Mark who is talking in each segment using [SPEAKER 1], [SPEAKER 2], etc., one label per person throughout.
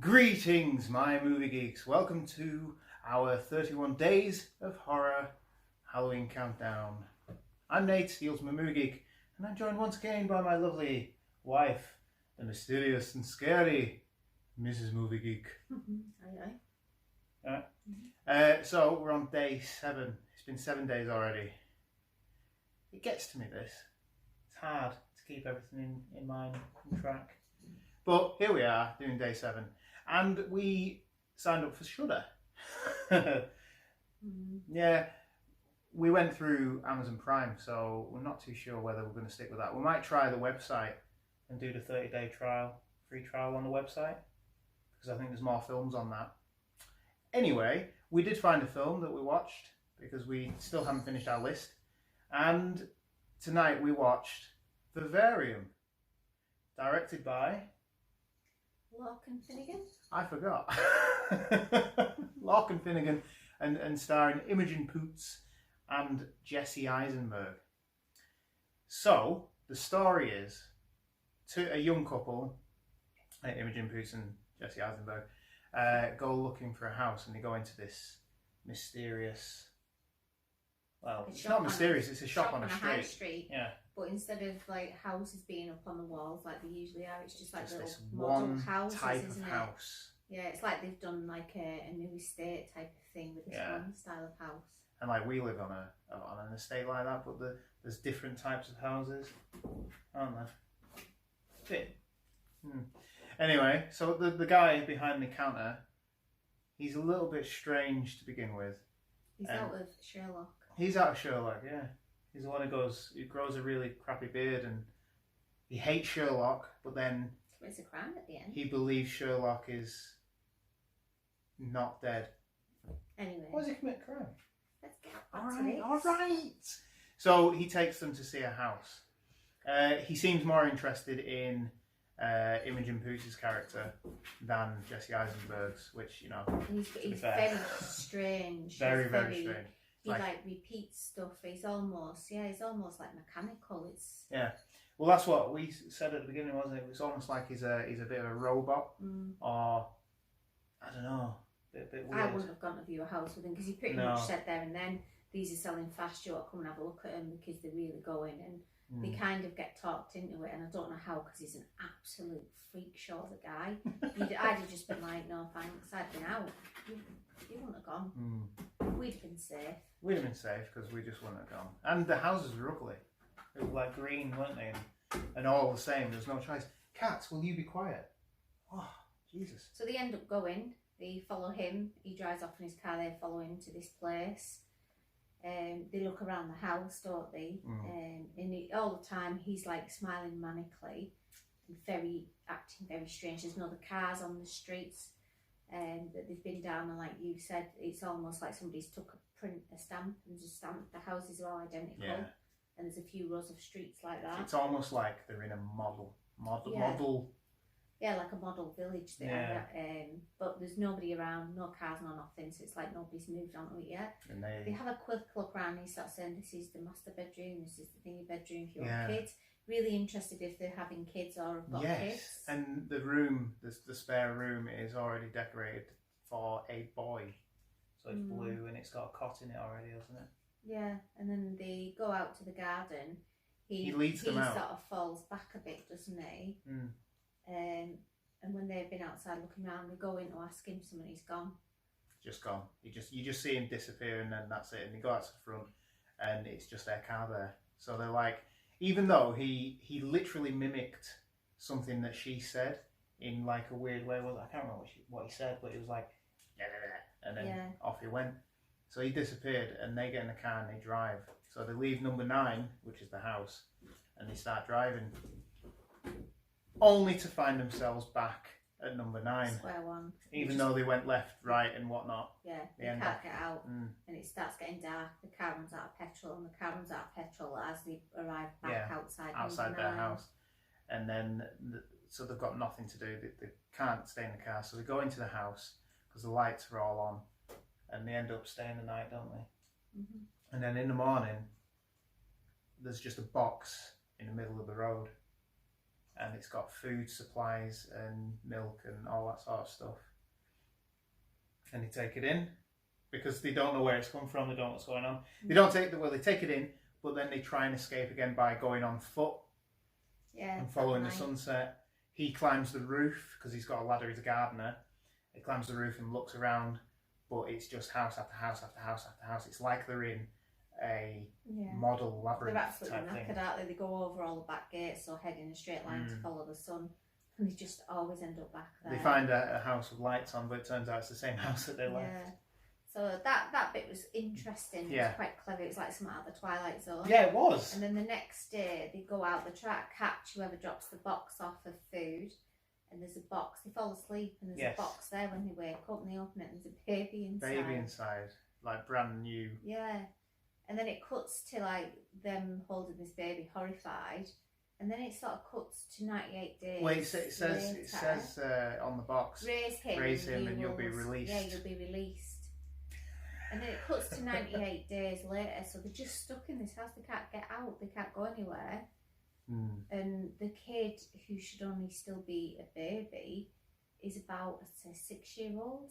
[SPEAKER 1] Greetings, my movie geeks. Welcome to our 31 Days of Horror Halloween Countdown. I'm Nate, the Ultimate Movie Geek, and I'm joined once again by my lovely wife, the mysterious and scary Mrs. Movie Geek.
[SPEAKER 2] Aye.
[SPEAKER 1] So we're on day 7. It's been 7 days already. It gets to me, this. It's hard to keep everything in mind and track. But here we are, doing day 7. And we signed up for Shudder. Yeah, we went through Amazon Prime, so we're not too sure whether we're going to stick with that. We might try the website and do the 30-day trial, free trial on the website, because I think there's more films on that. Anyway, we did find a film that we watched, because we still haven't finished our list. And tonight we watched Vivarium, directed by...
[SPEAKER 2] Larkin Finnegan?
[SPEAKER 1] I forgot. Larkin Finnegan and starring Imogen Poots and Jesse Eisenberg. So, the story is a young couple, Imogen Poots and Jesse Eisenberg, go looking for a house, and they go into this mysterious... Well, it's not mysterious, it's a shop on a street.
[SPEAKER 2] High street.
[SPEAKER 1] Yeah.
[SPEAKER 2] But instead of like houses being up on the walls like they usually are, it's just like
[SPEAKER 1] Just
[SPEAKER 2] little
[SPEAKER 1] this
[SPEAKER 2] model
[SPEAKER 1] one
[SPEAKER 2] houses,
[SPEAKER 1] type of
[SPEAKER 2] isn't it?
[SPEAKER 1] house.
[SPEAKER 2] Yeah, it's like they've done like a new estate type of thing with this one style of house.
[SPEAKER 1] And like we live on an estate like that, but there's different types of houses, aren't there? Anyway, so the guy behind the counter, he's a little bit strange to begin with.
[SPEAKER 2] He's out of Sherlock.
[SPEAKER 1] He's out of Sherlock, yeah. He's the one who grows a really crappy beard, and he hates Sherlock, but then
[SPEAKER 2] Commits a crime at the end.
[SPEAKER 1] he believes Sherlock is not dead.
[SPEAKER 2] Anyway.
[SPEAKER 1] Why does he commit crime?
[SPEAKER 2] Let's get back to this.
[SPEAKER 1] Alright. So he takes them to see a house. He seems more interested in Imogen Poots' character than Jesse Eisenberg's, which, you know,
[SPEAKER 2] he's very strange.
[SPEAKER 1] Very strange.
[SPEAKER 2] He like repeats stuff. He's almost like mechanical.
[SPEAKER 1] Yeah. Well, that's what we said at the beginning, wasn't it? It's almost like he's a bit of a robot, or I don't know, a bit weird.
[SPEAKER 2] I wouldn't have gone to view a house with him because he pretty much said there and then, these are selling fast. You ought to come and have a look at them because they're really going, and they kind of get talked into it. And I don't know how, because he's an absolute freak show of a guy. I'd have just been like, no thanks. I'd been out. You wouldn't have gone. We'd have been safe.
[SPEAKER 1] We'd have been safe because we just wouldn't have gone. And the houses were ugly. They were like green, weren't they? And all the same, there's no choice. Cats, will you be quiet? Oh, Jesus.
[SPEAKER 2] So they end up going. They follow him. He drives off in his car. They follow him to this place. They look around the house, don't they? And all the time he's like smiling manically and acting very strange. There's no other cars on the streets. That they've been down, and like you said, it's almost like somebody's took a stamp and just stamped. The houses are all identical, and there's a few rows of streets like that.
[SPEAKER 1] It's almost like they're in a model.
[SPEAKER 2] Yeah, like a model village there. But there's nobody around, no cars, no nothing. So it's like nobody's moved on to it yet. And they have a quick look around. And he starts saying, "This is the master bedroom. This is the thingy bedroom for your kids." Really interested if they're having kids or have got kids.
[SPEAKER 1] Yes, and the room, the spare room, is already decorated for a boy. So it's blue and it's got a cot in it already, hasn't it?
[SPEAKER 2] Yeah, and then they go out to the garden.
[SPEAKER 1] He leads them out.
[SPEAKER 2] He sort of falls back a bit, doesn't he? And when they've been outside looking around, they go in to ask him something, he's gone. Just gone.
[SPEAKER 1] You just see him disappear, and then that's it. And they go out to the front, and it's just their car there. So they're like, even though he literally mimicked something that she said in like a weird way. I can't remember what he said, but it was like, and then off he went. So he disappeared, and they get in the car and they drive. So they leave number 9, which is the house, and they start driving, only to find themselves back at number 9.
[SPEAKER 2] Square one.
[SPEAKER 1] Even though they went left, right, and whatnot.
[SPEAKER 2] Yeah, they can't get out, and it starts getting dark. The car runs out of petrol, and the car runs out of petrol as they arrive back outside
[SPEAKER 1] their house. And then, so they've got nothing to do. They can't stay in the car, so they go into the house because the lights are all on, and they end up staying the night, don't they? And then in the morning, there's just a box in the middle of the road, and it's got food supplies and milk and all that sort of stuff. And they take it in because they don't know where it's come from. They don't know what's going on. They don't take they take it in, but then they try and escape again by going on foot.
[SPEAKER 2] Yeah,
[SPEAKER 1] and following the sunset. He climbs the roof because he's got a ladder. He's a gardener. He climbs the roof and looks around, but it's just house after house after house after house. It's like they're in a model labyrinth.
[SPEAKER 2] They're absolutely
[SPEAKER 1] type
[SPEAKER 2] knackered,
[SPEAKER 1] thing.
[SPEAKER 2] Aren't they? They go over all the back gates or head in a straight line to follow the sun, and they just always end up back there.
[SPEAKER 1] They find a house with lights on, but it turns out it's the same house that they left.
[SPEAKER 2] Yeah. So that bit was interesting.
[SPEAKER 1] Yeah.
[SPEAKER 2] It was quite clever. It was like something out of the Twilight Zone.
[SPEAKER 1] Yeah, it was.
[SPEAKER 2] And then the next day they go out, they try to catch whoever drops the box off of food. And there's a box, they fall asleep and there's a box there when they wake up and they open it and there's a baby inside.
[SPEAKER 1] Baby inside, like brand new.
[SPEAKER 2] Yeah. And then it cuts to like them holding this baby horrified. And then it sort of cuts to 98 days.
[SPEAKER 1] Well, it says on the box,
[SPEAKER 2] raise him
[SPEAKER 1] and you'll be released.
[SPEAKER 2] Yeah, you'll be released. And then it cuts to 98 days later, so they're just stuck in this house. They can't get out. They can't go anywhere. And the kid, who should only still be a baby, is about, I'd say, 7-year-old.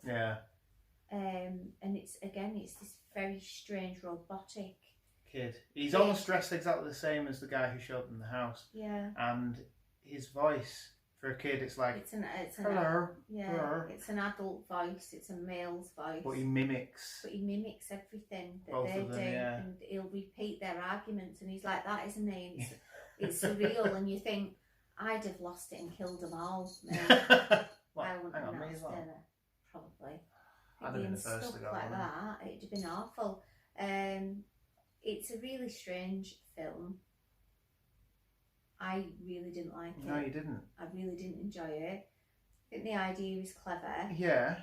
[SPEAKER 1] Yeah.
[SPEAKER 2] And it's this very strange robotic
[SPEAKER 1] kid. He's almost dressed exactly the same as the guy who showed them the house.
[SPEAKER 2] Yeah.
[SPEAKER 1] And his voice, for a kid, it's like,
[SPEAKER 2] hello. Yeah, it's an adult voice. It's a male's voice.
[SPEAKER 1] But he mimics
[SPEAKER 2] everything that
[SPEAKER 1] both
[SPEAKER 2] they
[SPEAKER 1] of them,
[SPEAKER 2] do,
[SPEAKER 1] yeah.
[SPEAKER 2] and he'll repeat their arguments. And he's like that, isn't he? It's surreal, and you think I'd have lost it and killed them all.
[SPEAKER 1] Well,
[SPEAKER 2] I wouldn't
[SPEAKER 1] hang on,
[SPEAKER 2] have
[SPEAKER 1] me as well.
[SPEAKER 2] dinner, probably.
[SPEAKER 1] I'd have been the first
[SPEAKER 2] stuff
[SPEAKER 1] to go.
[SPEAKER 2] Like that, it'd have been awful. It's a really strange film. I really didn't like it.
[SPEAKER 1] No, you didn't.
[SPEAKER 2] I really didn't enjoy it. I think the idea is clever.
[SPEAKER 1] Yeah.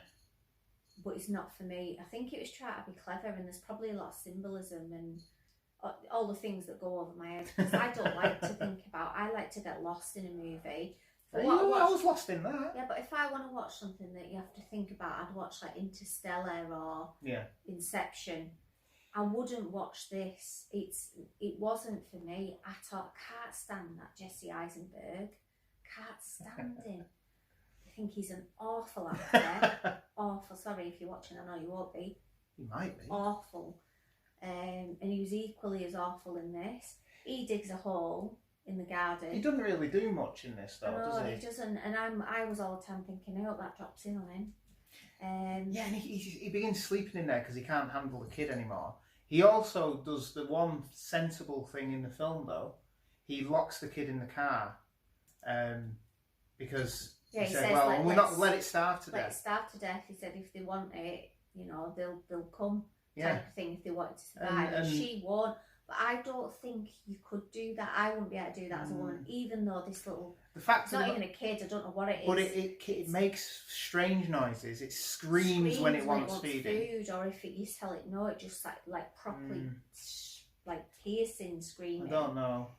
[SPEAKER 2] But it's not for me. I think it was trying to be clever, and there's probably a lot of symbolism and all the things that go over my head. Because I don't like to think about. I like to get lost in a movie.
[SPEAKER 1] I was lost in that.
[SPEAKER 2] Yeah, but if I want to watch something that you have to think about, I'd watch like Interstellar or Inception. I wouldn't watch this. It wasn't for me at all. I can't stand that Jesse Eisenberg. Can't stand him. I think he's an awful actor. Awful. Sorry if you're watching. I know you won't be.
[SPEAKER 1] He might be.
[SPEAKER 2] Awful. And he was equally as awful in this. He digs a hole in the garden.
[SPEAKER 1] He doesn't really do much in this, though, does he?
[SPEAKER 2] He doesn't. And I was all the time thinking, I hope that drops in on him.
[SPEAKER 1] Yeah, and he begins sleeping in there because he can't handle the kid anymore. He also does the one sensible thing in the film, though. He locks the kid in the car because he said, "Well, we're not let it starve to death."
[SPEAKER 2] Let it starve to death. He said, "If they want it, they'll come."
[SPEAKER 1] Yeah.
[SPEAKER 2] Type of thing if they wanted to survive. And she won't. But I don't think you could do that. I wouldn't be able to do that as a woman, even though this little.
[SPEAKER 1] The fact
[SPEAKER 2] it's not even a kid. I don't know what it is.
[SPEAKER 1] But it makes strange noises. It screams when it wants feeding.
[SPEAKER 2] Food, or if you tell it no, it just like properly like piercing screaming.
[SPEAKER 1] I don't know.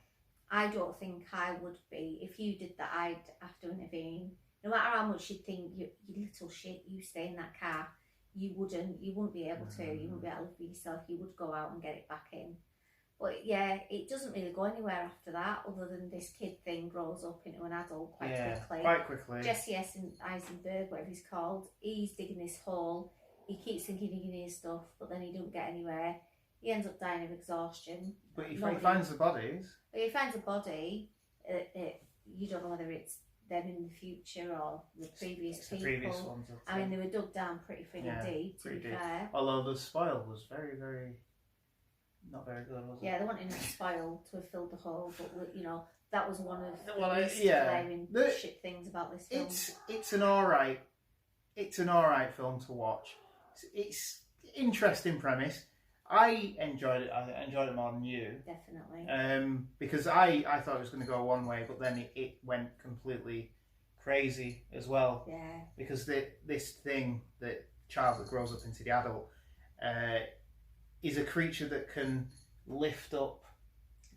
[SPEAKER 2] I don't think I would be. If you did that, I'd have to intervene. No matter how much you'd think, you little shit, you stay in that car. You wouldn't be able to. You wouldn't be able to for yourself. You would go out and get it back in. But yeah, it doesn't really go anywhere after that, other than this kid thing grows up into an adult quite quickly. Jesse Eisenberg, whatever he's called, he's digging this hole. He keeps thinking he can hear stuff, but then he don't get anywhere. He ends up dying of exhaustion.
[SPEAKER 1] But he finds the bodies.
[SPEAKER 2] But he finds a body. You don't know whether it's them in the future or the previous people.
[SPEAKER 1] The previous ones.
[SPEAKER 2] I mean, they were dug down pretty deep, to be fair.
[SPEAKER 1] Although the spoil was very, very... not very good, was it?
[SPEAKER 2] Yeah, they wanted a spoil to have filled the hole, but that was one of the least glaring shit things about this film.
[SPEAKER 1] It's an alright film to watch. It's interesting premise. I enjoyed it. I enjoyed it more than you.
[SPEAKER 2] Definitely.
[SPEAKER 1] Because I thought it was going to go one way, but then it went completely crazy as well.
[SPEAKER 2] Yeah.
[SPEAKER 1] Because this thing, that child that grows up into the adult, is a creature that can lift up.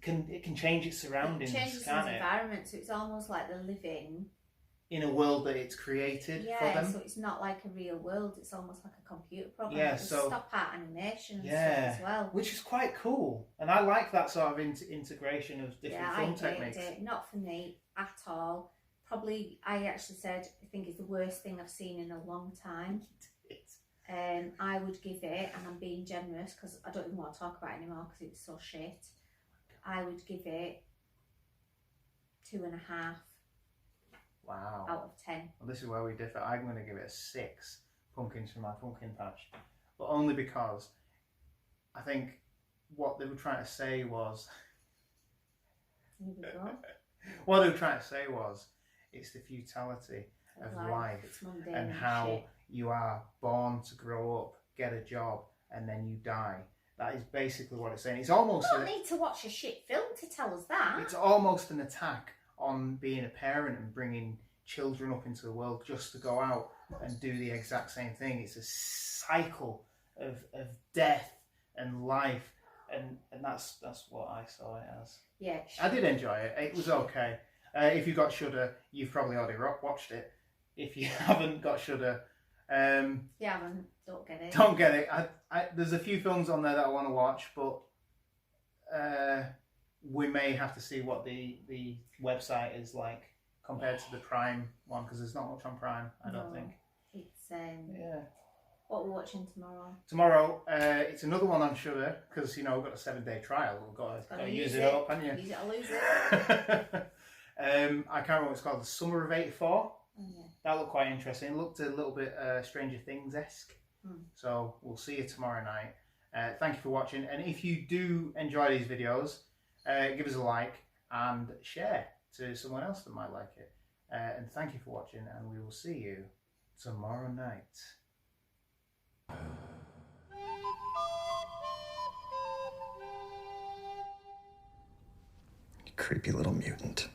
[SPEAKER 1] It can change its surroundings.
[SPEAKER 2] It changes its environment, so it's almost like they're living
[SPEAKER 1] in a world that it's created for them.
[SPEAKER 2] So it's not like a real world, it's almost like a computer program.
[SPEAKER 1] Yeah,
[SPEAKER 2] so stop art animation and stuff as well.
[SPEAKER 1] Which is quite cool. And I like that sort of integration of different film techniques.
[SPEAKER 2] It. Not for me at all. Probably, I actually said, I think it's the worst thing I've seen in a long time. I would give it, and I'm being generous because I don't even want to talk about it anymore because it's so shit. I would give it 2.5.
[SPEAKER 1] Wow.
[SPEAKER 2] Out of 10.
[SPEAKER 1] Well, this is where we differ. I'm going to give it a 6 pumpkins from my pumpkin patch. But only because I think what they were trying to say was...
[SPEAKER 2] Here we go.
[SPEAKER 1] What they were trying to say was, it's the futility of life and how you are born to grow up, get a job, and then you die. That is basically what it's saying. It's almost...
[SPEAKER 2] You don't need to watch a shit film to tell us that.
[SPEAKER 1] It's almost an attack on being a parent and bringing children up into the world just to go out and do the exact same thing. It's a cycle of death and life, and that's what I saw it as.
[SPEAKER 2] Yeah,
[SPEAKER 1] I did enjoy it. It was okay. If you've got Shudder, you've probably already watched it. If you haven't got Shudder,
[SPEAKER 2] don't get it.
[SPEAKER 1] Don't get it. There's a few films on there that I want to watch, but we may have to see what the website is like compared to the Prime one, because there's not much on Prime, I don't think.
[SPEAKER 2] It's what we're watching tomorrow.
[SPEAKER 1] Tomorrow, it's another one on Shudder, because we've got a 7-day trial. We've got to use it up, haven't you?
[SPEAKER 2] Use it or lose it.
[SPEAKER 1] I can't remember what it's called. The Summer of '84.
[SPEAKER 2] Oh, yeah.
[SPEAKER 1] That looked quite interesting. It looked a little bit Stranger Things-esque. So we'll see you tomorrow night. Thank you for watching, and if you do enjoy these videos, give us a like and share to someone else that might like it. And thank you for watching, and we will see you tomorrow night.
[SPEAKER 3] You creepy little mutant.